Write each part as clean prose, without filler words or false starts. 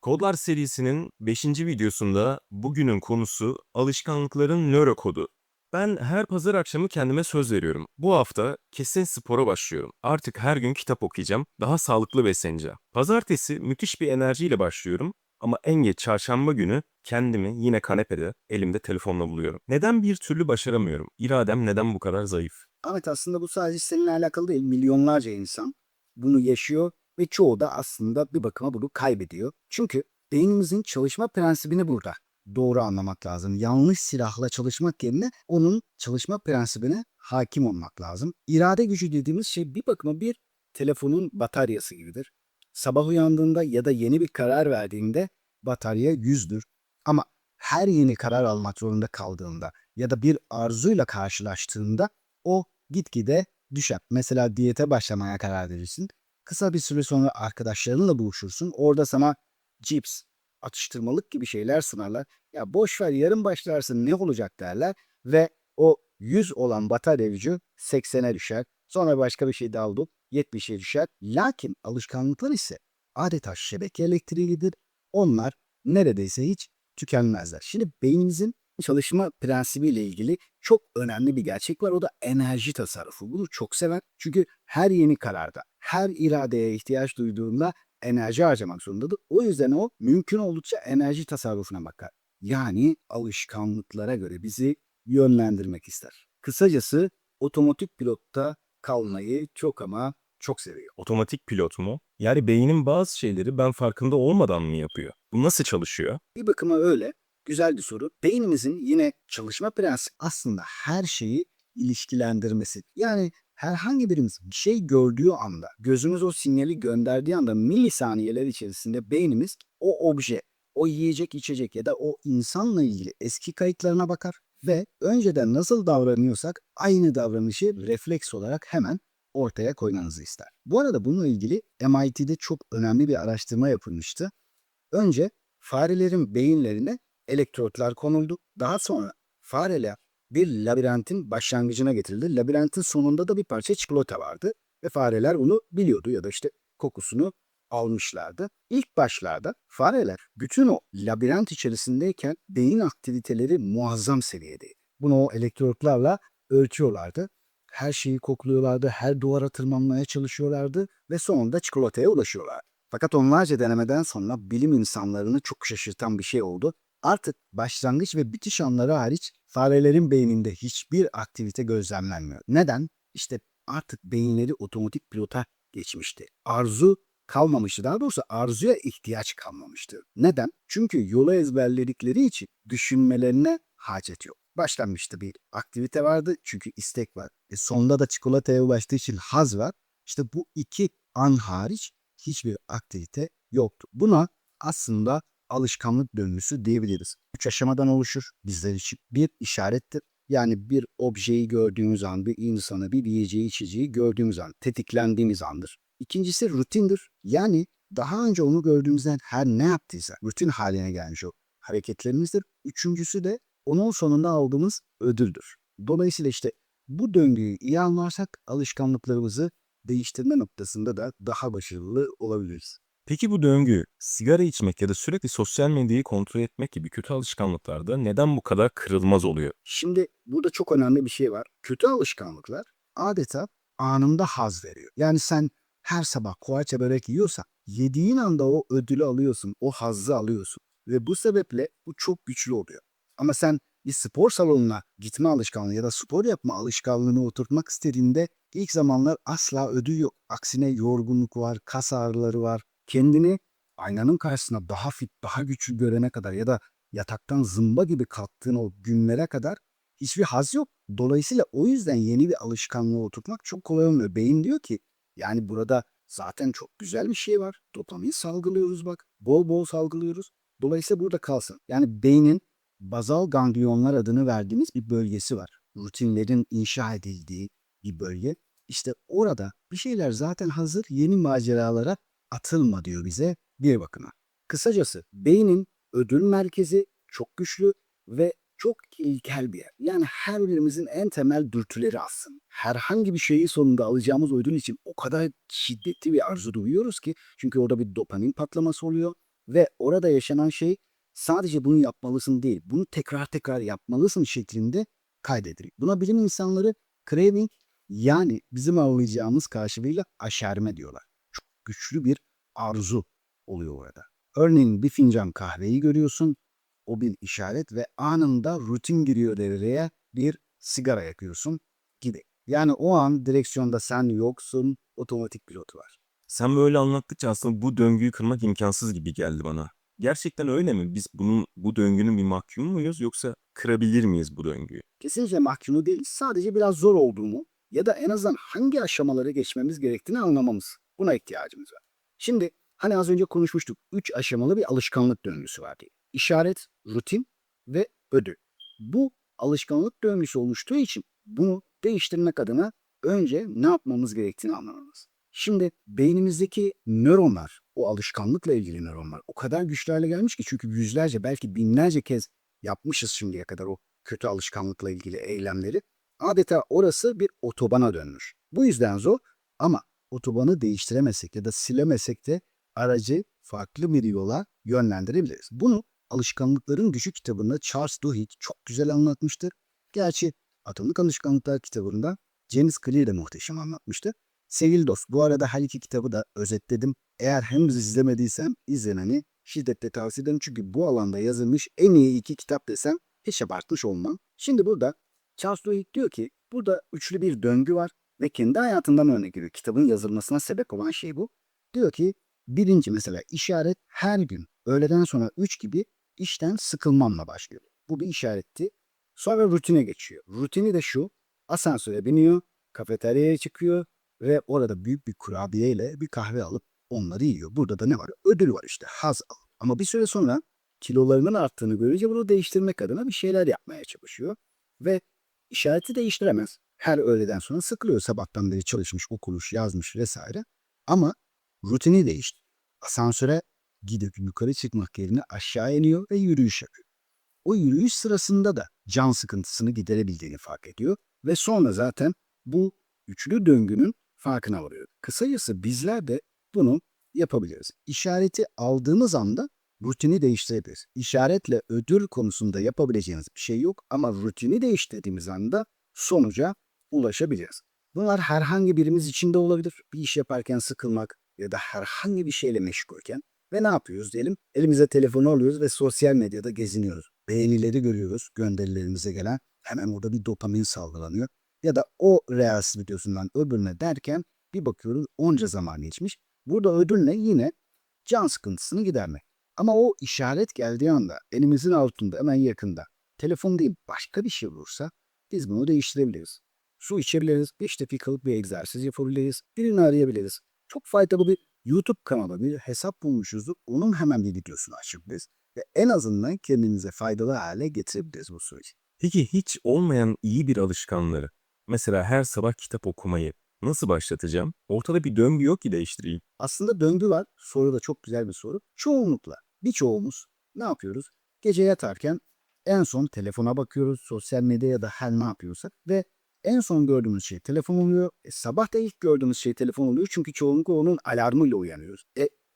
Kodlar serisinin 5. videosunda bugünün konusu alışkanlıkların nörokodu. Ben her pazar akşamı kendime söz veriyorum. Bu hafta kesin spora başlıyorum. Artık her gün kitap okuyacağım, daha sağlıklı besleneceğim. Pazartesi müthiş bir enerjiyle başlıyorum ama en geç çarşamba günü kendimi yine kanepede, elimde telefonla buluyorum. Neden bir türlü başaramıyorum? İradem neden bu kadar zayıf? Evet, aslında bu sadece seninle alakalı değil. Milyonlarca insan bunu yaşıyor ve çoğu da aslında bir bakıma bunu kaybediyor. Çünkü beynimizin çalışma prensibini burada doğru anlamak lazım. Yanlış silahla çalışmak yerine onun çalışma prensibine hakim olmak lazım. İrade gücü dediğimiz şey bir bakıma bir telefonun bataryası gibidir. Sabah uyandığında ya da yeni bir karar verdiğinde batarya 100'dür. Ama her yeni karar almak zorunda kaldığında ya da bir arzuyla karşılaştığında o gitgide düşer. Mesela diyete başlamaya karar verirsin. Kısa bir süre sonra arkadaşlarınla buluşursun. Orada sana cips, atıştırmalık gibi şeyler sunarlar. Ya boş ver yarın başlarsın ne olacak derler ve o 100 olan batarya gücü 80'e düşer. Sonra başka bir şey daha oldu 70'e düşer. Lakin alışkanlıklar ise adeta şebeke elektriğidir. Onlar neredeyse hiç tükenmezler. Şimdi beynimizin çalışma prensibiyle ilgili çok önemli bir gerçek var. O da enerji tasarrufu. Bunu çok sever. Çünkü her yeni kararda, her iradeye ihtiyaç duyduğunda enerji harcamak zorundadır. O yüzden o mümkün oldukça enerji tasarrufuna bakar. Yani alışkanlıklara göre bizi yönlendirmek ister. Kısacası otomatik pilotta kalmayı çok ama çok seviyor. Otomatik pilot mu? Yani beynin bazı şeyleri ben farkında olmadan mı yapıyor? Bu nasıl çalışıyor? Bir bakıma öyle. Güzel bir soru. Beynimizin yine çalışma prensibi aslında her şeyi ilişkilendirmesi. Yani herhangi birimiz bir şey gördüğü anda, gözümüz o sinyali gönderdiği anda milisaniyeler içerisinde beynimiz o obje, o yiyecek içecek ya da o insanla ilgili eski kayıtlarına bakar ve önceden nasıl davranıyorsak aynı davranışı refleks olarak hemen ortaya koymanızı ister. Bu arada bununla ilgili MIT'de çok önemli bir araştırma yapılmıştı. Önce farelerin beyinlerine elektrotlar konuldu. Daha sonra fareler bir labirentin başlangıcına getirildi. Labirentin sonunda da bir parça çikolata vardı ve fareler bunu biliyordu ya da işte kokusunu almışlardı. İlk başlarda fareler bütün o labirent içerisindeyken beyin aktiviteleri muazzam seviyedeydi. Bunu o elektrotlarla ölçüyorlardı. Her şeyi kokluyorlardı, her duvara tırmanmaya çalışıyorlardı ve sonunda çikolataya ulaşıyorlar. Fakat onlarca denemeden sonra bilim insanlarını çok şaşırtan bir şey oldu. Artık başlangıç ve bitiş anları hariç farelerin beyninde hiçbir aktivite gözlemlenmiyor. Neden? İşte artık beyinleri otomatik pilota geçmişti. Arzu kalmamıştı. Daha doğrusu arzuya ihtiyaç kalmamıştı. Neden? Çünkü yolu ezberledikleri için düşünmelerine hacet yok. Başlangıçta bir aktivite vardı çünkü istek var. Sonunda da çikolataya ulaştığı için haz var. İşte bu iki an hariç hiçbir aktivite yoktu. Buna aslında alışkanlık döngüsü diyebiliriz. 3 aşamadan oluşur bizler için. Bir işarettir. Yani bir objeyi gördüğümüz an, bir insanı, bir yiyeceği, içeceği gördüğümüz an, tetiklendiğimiz andır. İkincisi rutindir. Yani daha önce onu gördüğümüzden her ne yaptıysa rutin haline gelmiş o hareketlerimizdir. Üçüncüsü de onun sonunda aldığımız ödüldür. Dolayısıyla işte bu döngüyü iyi anlarsak alışkanlıklarımızı değiştirme noktasında da daha başarılı olabiliriz. Peki bu döngü, sigara içmek ya da sürekli sosyal medyayı kontrol etmek gibi kötü alışkanlıklarda neden bu kadar kırılmaz oluyor? Şimdi burada çok önemli bir şey var. Kötü alışkanlıklar adeta anında haz veriyor. Yani sen her sabah poğaça börek yiyorsan yediğin anda o ödülü alıyorsun, o hazzı alıyorsun. Ve bu sebeple bu çok güçlü oluyor. Ama sen bir spor salonuna gitme alışkanlığı ya da spor yapma alışkanlığını oturtmak istediğinde ilk zamanlar asla ödül yok. Aksine yorgunluk var, kas ağrıları var. Kendini aynanın karşısında daha fit, daha güçlü görene kadar ya da yataktan zımba gibi kalktığın o günlere kadar hiçbir haz yok. Dolayısıyla o yüzden yeni bir alışkanlığı oturtmak çok kolay olmuyor. Beyin diyor ki yani burada zaten çok güzel bir şey var. Dopamin salgılıyoruz bak. Bol bol salgılıyoruz. Dolayısıyla burada kalsın. Yani beynin bazal ganglionlar adını verdiğimiz bir bölgesi var. Rutinlerin inşa edildiği bir bölge. İşte orada bir şeyler zaten hazır, yeni maceralara atılma diyor bize bir bakıma. Kısacası beynin ödül merkezi çok güçlü ve çok ilkel bir yer. Yani her birimizin en temel dürtüleri aslında. Herhangi bir şeyi sonunda alacağımız ödül için o kadar şiddetli bir arzu duyuyoruz ki çünkü orada bir dopamin patlaması oluyor. ve orada yaşanan şey sadece bunu yapmalısın değil, bunu tekrar tekrar yapmalısın şeklinde kaydedilir. Buna bilim insanları craving, yani bizim anlayacağımız karşılığıyla aşerme diyorlar. Çok güçlü bir arzu oluyor orada. Örneğin bir fincan kahveyi görüyorsun, o bir işaret ve anında rutin giriyor devreye, bir sigara yakıyorsun gibi. Yani o an direksiyonda sen yoksun, otomatik pilot var. Sen böyle anlattıkça aslında bu döngüyü kırmak imkansız gibi geldi bana. Gerçekten öyle mi? Biz bu döngünün bir mahkumu muyuz yoksa kırabilir miyiz bu döngüyü? Kesinlikle mahkumu değil, sadece biraz zor olduğunu ya da en azından hangi aşamaları geçmemiz gerektiğini anlamamız. Buna ihtiyacımız var. Şimdi hani az önce konuşmuştuk. 3 aşamalı bir alışkanlık döngüsü var diye. İşaret, rutin ve ödül. Bu alışkanlık döngüsü oluştuğu için bunu değiştirmek adına önce ne yapmamız gerektiğini anlamamız. Şimdi beynimizdeki nöronlar, o alışkanlıkla ilgili nöronlar o kadar güçlü hale gelmiş ki, çünkü yüzlerce belki binlerce kez yapmışız şimdiye kadar o kötü alışkanlıkla ilgili eylemleri. Adeta orası bir otobana dönmüş. Bu yüzden zor, ama otobanı değiştiremesek ya da silemesek de aracı farklı bir yola yönlendirebiliriz. Bunu Alışkanlıkların Gücü kitabında Charles Duhigg çok güzel anlatmıştır. Gerçi Atomik Alışkanlıklar kitabında James Clear de muhteşem anlatmıştı. Sevgili dost, bu arada her iki kitabı da özetledim. Eğer henüz izlemediysem izlemeni şiddetle tavsiye ederim. Çünkü bu alanda yazılmış en iyi iki kitap desem hiç abartmış olmam. Şimdi burada Charles Duhigg diyor ki burada üçlü bir döngü var ve kendi hayatından örnek veriyor. Kitabın yazılmasına sebep olan şey bu. Diyor ki birinci mesela işaret, her gün öğleden sonra 3 gibi işten sıkılmamla başlıyor. Bu bir işaretti. Sonra rutine geçiyor. Rutini de şu: asansöre biniyor, kafeteryaya çıkıyor ve orada büyük bir kurabiyeyle bir kahve alıp onları yiyor. Burada da ne var? Ödül var işte, haz al. Ama bir süre sonra kilolarının arttığını görünce bunu değiştirmek adına bir şeyler yapmaya çalışıyor. Ve işareti değiştiremez. Her öğleden sonra sıkılıyor. Sabahtan beri çalışmış, okumuş, yazmış vesaire. Ama rutini değişti. Asansöre gidip yukarı çıkmak yerine aşağı iniyor ve yürüyüş yapıyor. O yürüyüş sırasında da can sıkıntısını giderebildiğini fark ediyor ve sonra zaten bu üçlü döngünün farkına varıyor. Kısacası bizler de bunu yapabiliriz. İşareti aldığımız anda rutini değiştirebiliriz. İşaretle ödül konusunda yapabileceğiniz bir şey yok, ama rutini değiştirdiğimiz anda sonuca ulaşabiliriz. Bunlar herhangi birimiz için de olabilir. Bir iş yaparken sıkılmak ya da herhangi bir şeyle meşgulken ve ne yapıyoruz diyelim? Elimize telefonu alıyoruz ve sosyal medyada geziniyoruz. Beğenileri görüyoruz, gönderilerimize gelen. Hemen orada bir dopamin salgılanıyor. Ya da o Reels videosundan öbürüne derken bir bakıyoruz onca zaman geçmiş. Burada ödül ne? Yine can sıkıntısını gidermek. Ama o işaret geldiği anda elimizin altında, hemen yakında, telefon değil başka bir şey olursa biz bunu değiştirebiliriz. Su içebiliriz, 5 dakikalık bir egzersiz yapabiliriz, birini arayabiliriz. Çok faydalı bir YouTube kanalı, bir hesap bulmuşuzdur. Onun hemen bir videosunu açabiliriz ve en azından kendimize faydalı hale getirebiliriz bu süreci. Peki hiç olmayan iyi bir alışkanlığı, mesela her sabah kitap okumayı nasıl başlatacağım? Ortada bir döngü yok ki değiştireyim. Aslında döngü var. Soru da çok güzel bir soru. Çoğunlukla birçoğumuz ne yapıyoruz? Gece yatarken en son telefona bakıyoruz, sosyal medya ya da her ne yapıyorsak ve en son gördüğümüz şey telefon oluyor. Sabah da ilk gördüğümüz şey telefon oluyor, çünkü çoğunlukla onun alarmıyla uyanıyoruz.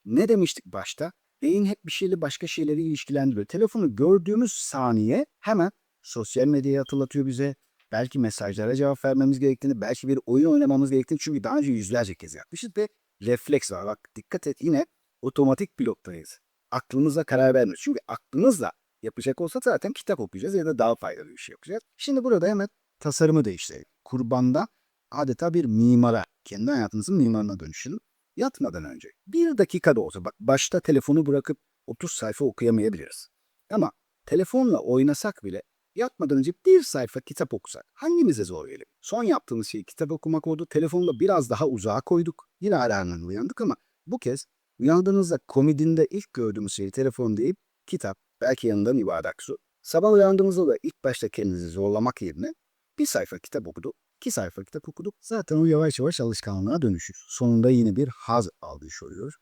Ne demiştik başta? Beyin hep bir şeyle başka şeyleri ilişkilendiriyor. Telefonu gördüğümüz saniye hemen sosyal medyayı hatırlatıyor bize. Belki mesajlara cevap vermemiz gerektiğini, belki bir oyun oynamamız gerektiğini, çünkü daha önce yüzlerce kez yapmışız ve refleks var. Bak dikkat et, yine otomatik pilottayız. Aklımızla karar vermiyoruz. Çünkü aklımızla yapacak olsa zaten kitap okuyacağız ya da daha faydalı bir şey yapacağız. Şimdi burada hemen tasarımı değiştirelim. Kurbanda adeta bir mimara, kendi hayatınızın mimarına dönüşün. Yatmadan önce 1 dakika da olsa, bak başta telefonu bırakıp 30 sayfa okuyamayabiliriz. Ama telefonla oynasak bile yatmadan önce bir sayfa kitap okusak hangimize zor gelir? Son yaptığımız şey kitap okumak oldu. Telefonu da biraz daha uzağa koyduk. Yine alarmdan uyandık, ama bu kez uyandığınızda komodinde ilk gördüğümüz şey telefon deyip kitap, belki yanında bir bardak su. Sabah uyandığımızda da ilk başta kendinizi zorlamak yerine bir sayfa kitap okuduk, 2 sayfa kitap okuduk. Zaten o yavaş yavaş alışkanlığa dönüşür. Sonunda yine bir haz almış oluyoruz.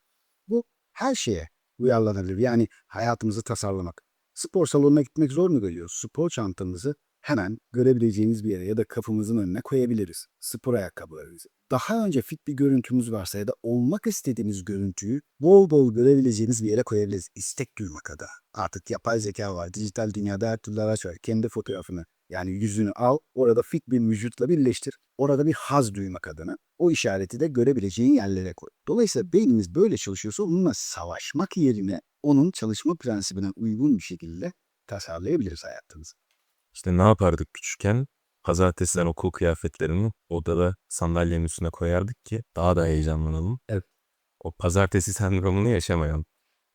Bu her şeye uyarlanabilir. Yani hayatımızı tasarlamak. Spor salonuna gitmek zor mu geliyor? Spor çantamızı hemen görebileceğiniz bir yere ya da kapımızın önüne koyabiliriz spor ayakkabılarımızı. Daha önce fit bir görüntümüz varsa ya da olmak istediğimiz görüntüyü bol bol görebileceğiniz bir yere koyabiliriz. İstek duymak adına. Artık yapay zeka var. Dijital dünyada her türlü araç var. Kendi fotoğrafını yani yüzünü al, orada fit bir vücutla birleştir. Orada bir haz duymak adına o işareti de görebileceğin yerlere koy. Dolayısıyla beynimiz böyle çalışıyorsa onunla savaşmak yerine onun çalışma prensibine uygun bir şekilde tasarlayabiliriz hayatımızı. İşte ne yapardık küçükken? Pazartesiler okul kıyafetlerini odada sandalyenin üstüne koyardık ki daha da heyecanlanalım. Evet. O pazartesi sendromunu yaşamayalım.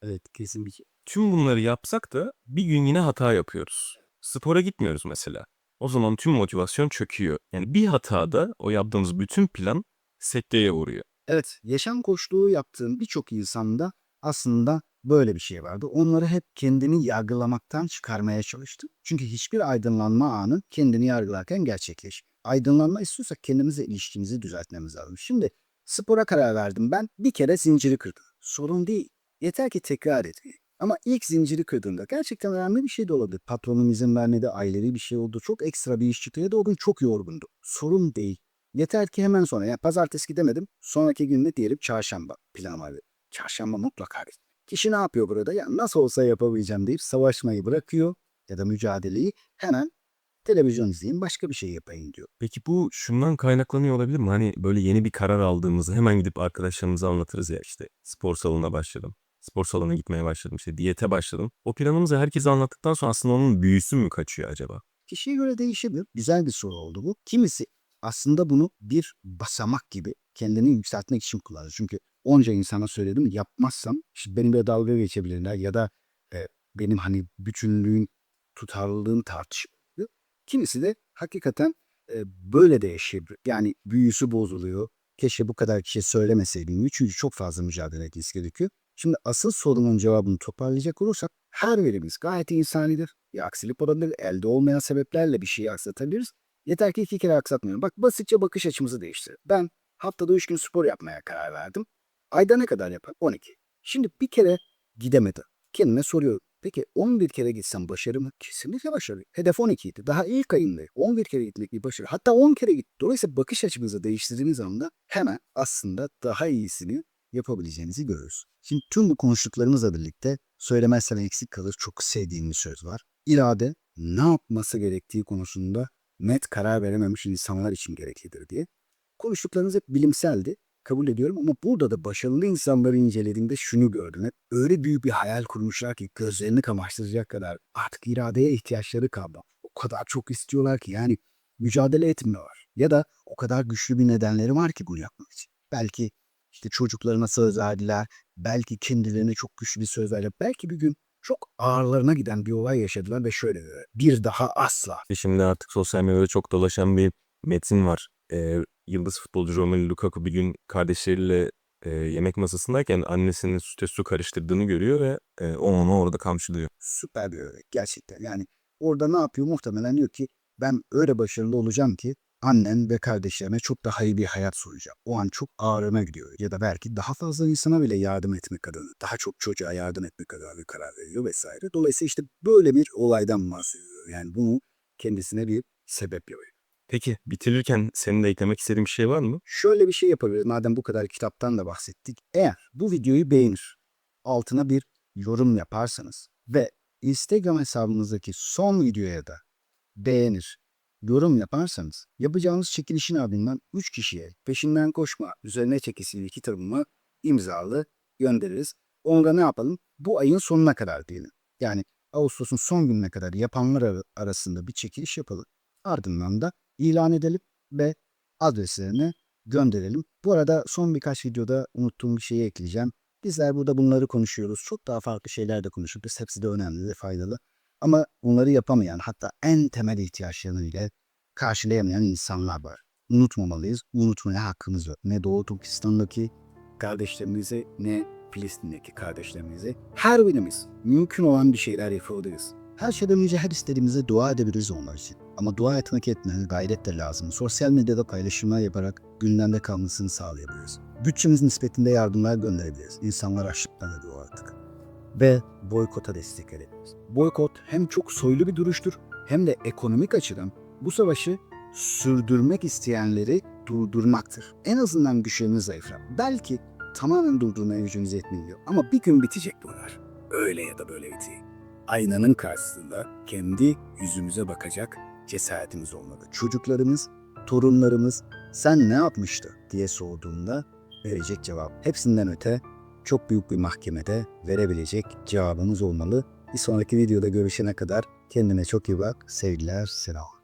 Evet, kesin bir şey. Tüm bunları yapsak da bir gün yine hata yapıyoruz. Spora gitmiyoruz mesela. O zaman tüm motivasyon çöküyor. Yani bir hatada o yaptığımız bütün plan sekteye uğruyor. Evet, yaşam koçluğu yaptığım birçok insanda aslında böyle bir şey vardı. Onları hep kendini yargılamaktan çıkarmaya çalıştım. Çünkü hiçbir aydınlanma anı kendini yargılarken gerçekleşir. Aydınlanma istiyorsak kendimizle ilişkimizi düzeltmemiz lazım. Şimdi spora karar verdim ben. Bir kere zinciri kırdım. Sorun değil. Yeter ki tekrar etmeyin. Ama ilk zinciri kırdığımda gerçekten önemli bir şey de olabilir. Patronum izin vermedi, ailevi bir şey oldu. Çok ekstra bir iş çıktı ya da o gün çok yorgundu. Sorun değil. Yeter ki hemen sonra, yani pazartesi gidemedim, sonraki gün de diyelim çarşamba planım var. Çarşamba mutlaka git. Kişi ne yapıyor burada? Ya nasıl olsa yapamayacağım deyip savaşmayı bırakıyor ya da mücadeleyi hemen televizyon izleyeyim başka bir şey yapayım diyor. Peki bu şundan kaynaklanıyor olabilir mi? Hani böyle yeni bir karar aldığımızda hemen gidip arkadaşlarımıza anlatırız ya, işte spor salonuna başladım. Spor salonuna gitmeye başladım, işte diyete başladım. O planımızı herkese anlattıktan sonra aslında onun büyüsü mü kaçıyor acaba? Kişiye göre değişebilir. Güzel bir soru oldu bu. Kimisi aslında bunu bir basamak gibi kendini yükseltmek için kullanır. Çünkü onca insana söyledim yapmazsam işte benimle dalga geçebilirler ya da benim hani bütünlüğün, tutarlılığın tartışılır. Kimisi de hakikaten böyle de yaşayabilir. Yani büyüsü bozuluyor. Keşke bu kadar kişiye söylemeseydim. Çünkü çok fazla mücadele etmesi gerekiyor. Şimdi asıl sorunun cevabını toparlayacak olursak her birimiz gayet insanidir. Bir aksilik olabilir. Elde olmayan sebeplerle bir şeyi aksatabiliriz. Yeter ki 2 kere aksatmayalım. Bak basitçe bakış açımızı değiştir. Ben haftada 3 gün spor yapmaya karar verdim. Ayda ne kadar yapar? 12. Şimdi bir kere gidemedim. Kendime soruyorum. Peki 11 kere gitsem başarı mı? Kesinlikle başarı. Hedef 12 idi. Daha ilk ayında 11 kere gitmek bir başarı. Hatta 10 kere git. Dolayısıyla bakış açımızı değiştirdiğimiz anda hemen aslında daha iyisini yapabileceğinizi görürüz. Şimdi tüm bu konuştuklarımızla birlikte söylemezsem eksik kalır çok sevdiğim bir söz var. İrade ne yapması gerektiği konusunda net karar verememiş insanlar için gereklidir diye. Konuştuklarınız hep bilimseldi. Kabul ediyorum ama burada da başarılı insanları incelediğimde şunu gördüm. Hep öyle büyük bir hayal kurmuşlar ki gözlerini kamaştıracak kadar artık iradeye ihtiyaçları kaldı. O kadar çok istiyorlar ki yani mücadele etmiyorlar. Ya da o kadar güçlü bir nedenleri var ki bunu yapmak için. Belki işte çocuklarına söz verdiler. Belki kendilerine çok güçlü bir söz verdiler. Belki bir gün çok ağırlarına giden bir olay yaşadılar ve şöyle dediler. Bir daha asla. Şimdi artık sosyal medyada çok dolaşan bir metin var. Yıldız futbolcu Romelu Lukaku bir gün kardeşleriyle yemek masasındayken annesinin süte su karıştırdığını görüyor ve onu orada kamçılıyor. Süper bir örnek gerçekten. Yani orada ne yapıyor? Muhtemelen diyor ki ben öyle başarılı olacağım ki annen ve kardeşlerime çok daha iyi bir hayat sunacağım. O an çok ağrına gidiyor. Ya da belki daha fazla insana bile yardım etmek adına, daha çok çocuğa yardım etmek adına bir karar veriyor vesaire. Dolayısıyla işte böyle bir olaydan bahsediyor. Yani bunu kendisine bir sebep yapıyor. Peki bitirirken senin de eklemek istediğin bir şey var mı? Şöyle bir şey yapabiliriz. Madem bu kadar kitaptan da bahsettik. Eğer bu videoyu beğenir, altına bir yorum yaparsanız ve Instagram hesabınızdaki son videoya da beğenir, yorum yaparsanız yapacağınız çekilişin ardından 3 kişiye peşinden koşma, üzerine çekilsin kitabımı imzalı göndeririz. Onu da ne yapalım? Bu ayın sonuna kadar diyelim. Yani Ağustos'un son gününe kadar yapanlar arasında bir çekiliş yapalım. Ardından da ilan edelim ve adreslerine gönderelim. Bu arada son birkaç videoda unuttuğum bir şeyi ekleyeceğim. Bizler burada bunları konuşuyoruz. Çok daha farklı şeyler de konuşuyoruz. Hepsi de önemli ve faydalı. Ama bunları yapamayan, hatta en temel ihtiyaçlarını bile karşılayamayan insanlar var. Unutmamalıyız, unutmaya hakkımız yok. Ne Doğu Türkistan'daki kardeşlerimize ne Filistin'deki kardeşlerimize. Her birimiz mümkün olan bir şeyler yapabiliriz. Her şeyden önce her istediğimize dua edebiliriz onlar için. Ama dua etmek etmeyen gayret de lazım. Sosyal medyada paylaşımlar yaparak gündemde kalmasını sağlayabiliriz. Bütçemiz nispetinde yardımlar gönderebiliriz. İnsanlar açlıktan ölüyor artık. Ve boykota destek edebiliriz. Boykot hem çok soylu bir duruştur hem de ekonomik açıdan bu savaşı sürdürmek isteyenleri durdurmaktır. En azından güçlerini zayıflat. Belki tamamen durdurmaya gücünüz yetmiyor ama bir gün bitecek bunlar. Öyle ya da böyle bitecek. Aynanın karşısında kendi yüzümüze bakacak cesaretimiz olmalı. Çocuklarımız, torunlarımız sen ne yapmıştı diye sorduğunda verecek cevap. Hepsinden öte çok büyük bir mahkemede verebilecek cevabımız olmalı. Bir sonraki videoda görüşene kadar kendine çok iyi bak. Sevgiler, selam.